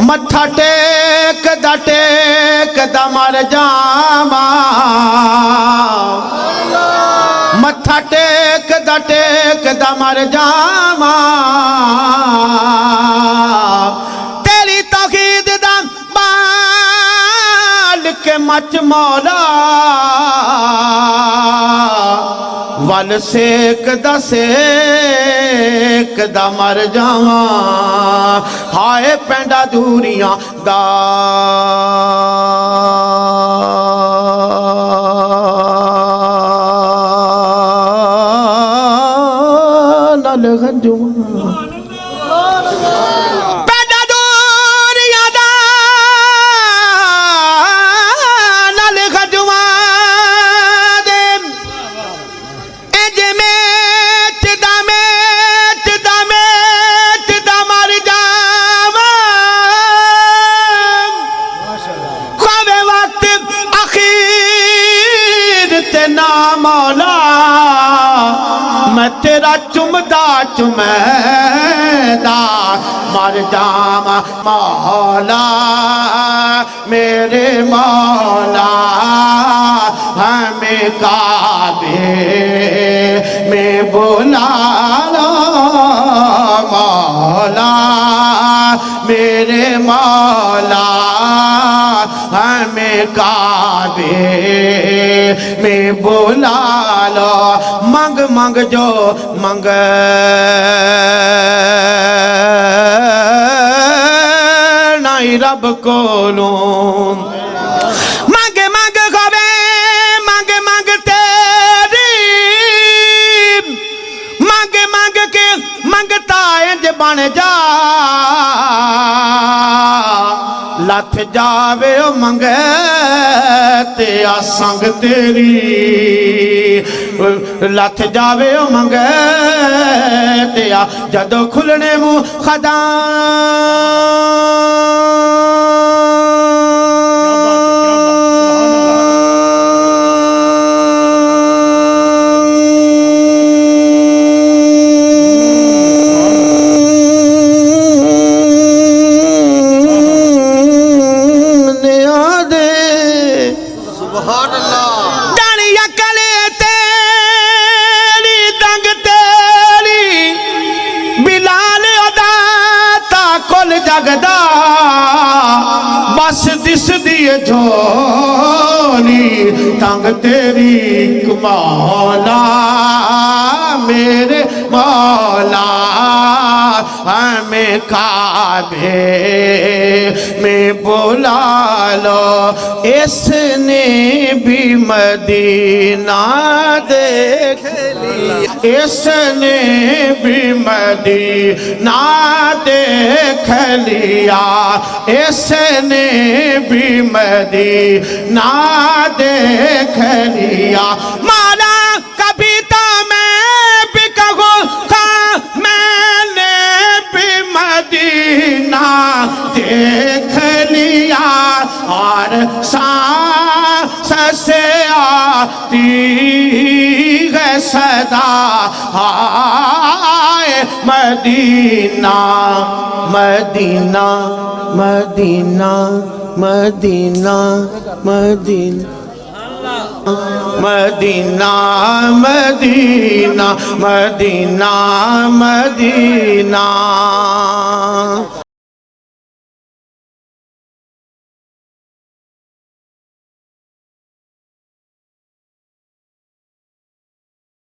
मत्था टेक दा मर जावा, मत्था टेक दा मर जावा, तेरी तौहीद दा बाल के मच मौला, वल सेक दा मर जावा, हाय पेंडा दूरियां दा नल गंजुआ, पेंडा दूरियां दा नल गंजुआ दे इंज मेच दा मर जावा, खावे वक्त अखीर ते ना मौला, मैं तेरा चुमदा चुमैदा मर जावा, मौला मेरे मौला, हमें काबे में बुला लो, मौला मेरे मौला, हमें काबे में बुला लो, मंग मंग जो मंग नाई रब कोलों, मंग मंग गवे मंग मंग तेरी, मंग मंग के मंगता इंज बन जा, लथ जावे ओ मंगे ते आ संग तेरी, लथ जावे ओ मंगे ते आ जदों खुलने मुंह खदा, जगदा बस दिस दिए झोली तंग तेरी मौला, मेरे मौला, हमें काबे में बुला लो, इसने भी मदीना देख लिया, इसने भी मदीना देख लिया, इसने भी मदीना देख लिया, मौला कभी तो मैं भी कहूँ मैंने भी मदीना देख लिया, और सांस से आती है सदा हाय मदीना, मदीना मदीना मदीना मदीना मदीना मदीना मदीना मदीना।